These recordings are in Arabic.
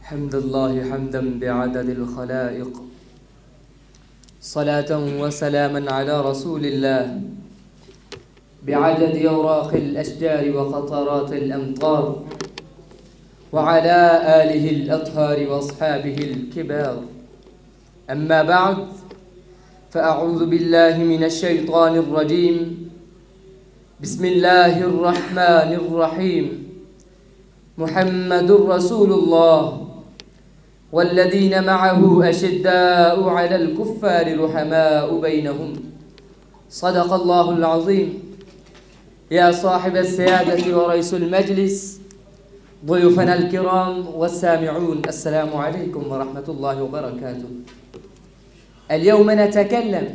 حمد الله حمدا بعدد الخلائق، صلاة وسلاما على رسول الله بعدد أوراق الأشجار وقطرات الأمطار، وعلى آله الأطهار وأصحابه الكبار. أما بعد، فأعوذ بالله من الشيطان الرجيم. بسم الله الرحمن الرحيم. محمد رسول الله والذين معه أشداء على الكفار رحماء بينهم. صدق الله العظيم. يا صاحب السيادة ورئيس المجلس، ضيوفنا الكرام والسامعون، السلام عليكم ورحمة الله وبركاته. اليوم نتكلم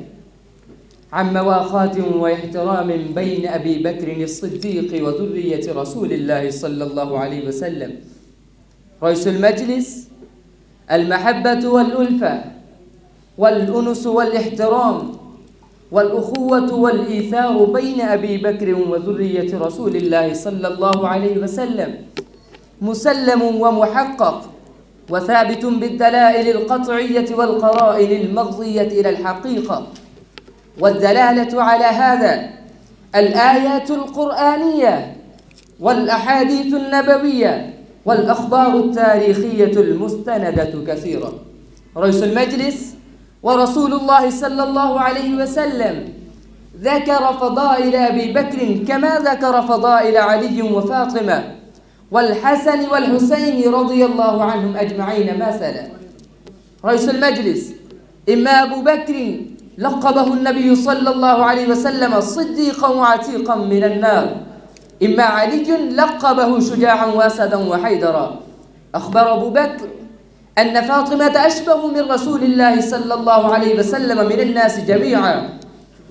عن مواخاة واحترام بين أبي بكر الصديق وذرية رسول الله صلى الله عليه وسلم. رئيس المجلس، المحبة والألفة والأنس والاحترام والأخوة والإيثار بين أبي بكر وذرية رسول الله صلى الله عليه وسلم مسلم ومحقق وثابت بالدلائل القطعية والقرائن المغزية إلى الحقيقة. والدلالة على هذا الآيات القرآنية والأحاديث النبوية والأخبار التاريخية المستندة كثيرة. رئيس المجلس ورسول الله صلى الله عليه وسلم ذكر فضائل أبي بكر كما ذكر فضائل علي وفاطمة والحسن والحسين رضي الله عنهم أجمعين مثلا. رئيس المجلس، إما أبو بكر لقبه النبي صلى الله عليه وسلم صديقا وعتيقا من النار، إما علي لقبه شجاعا واسدا وحيدرا. أخبر أبو بكر أن فاطمة أشبه من رسول الله صلى الله عليه وسلم من الناس جميعا،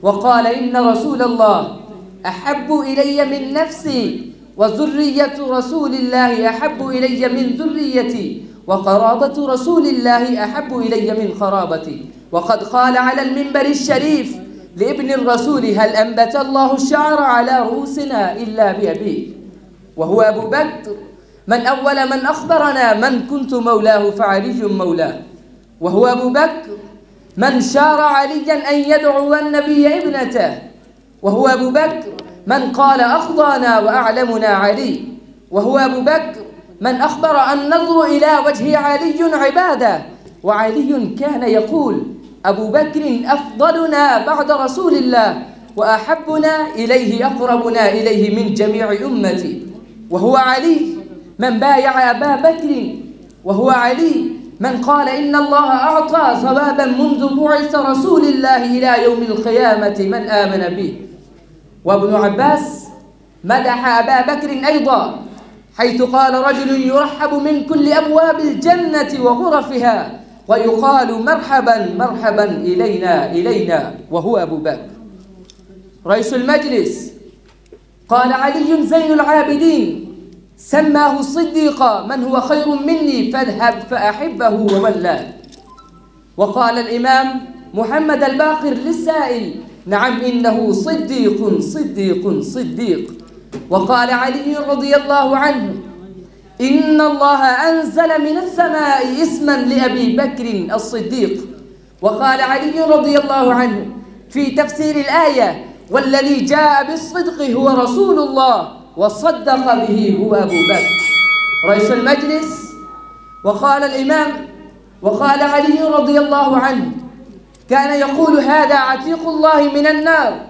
وقال إن رسول الله أحب إلي من نفسي، وذرية رسول الله أحب إلي من ذريتي، وقرابة رسول الله أحب إلي من قرابتي. وقد قال على المنبر الشريف لابن الرسول: هل أنبت الله الشعر على رؤوسنا إلا بأبيه. وهو أبو بكر من أول من أخبرنا: من كنت مولاه فعلي مولاه. وهو أبو بكر من شار عليا أن يدعو النبي ابنته. وهو أبو بكر من قال: أخضانا وأعلمنا علي. وهو أبو بكر من أخبر أن ننظر إلى وجه علي عبادة. وعلي كان يقول: أبو بكر أفضلنا بعد رسول الله، وأحبنا إليه أقربنا إليه من جميع أمتي. وهو علي من بايع أبا بكر. وهو علي من قال: إن الله أعطى ثوابا منذ بعث رسول الله إلى يوم القيامة من آمن به. وابن عباس مدح أبا بكر أيضا، حيث قال: رجل يرحب من كل أبواب الجنة وغرفها ويقال: مرحبا مرحبا إلينا إلينا. وهو أبو بكر. رئيس المجلس قال علي زين العابدين سماه صديقا: من هو خير مني فاذهب فأحبه وولاه. وقال الإمام محمد الباقر للسائل: نعم، إنه صديق صديق صديق. وقال علي رضي الله عنه: إن الله أنزل من السماء اسما لأبي بكر الصديق. وقال علي رضي الله عنه في تفسير الآية: والذي جاء بالصدق هو رسول الله وصدق به هو أبو بكر. رئيس المجلس، وقال الإمام وقال علي رضي الله عنه: كان يقول: هذا عتيق الله من النار.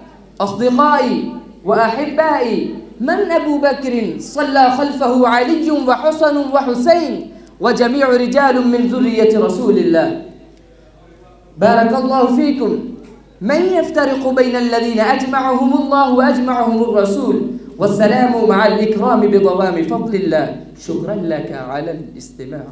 أصدقائي وأحبائي، من أبو بكر؟ صلى خلفه علي وحسن وحسين وجميع رجال من ذرية رسول الله. بارك الله فيكم. من يفترق بين الذين أجمعهم الله وأجمعهم الرسول؟ والسلام مع الإكرام بدوام فضل الله. شكرا لك على الاستماع.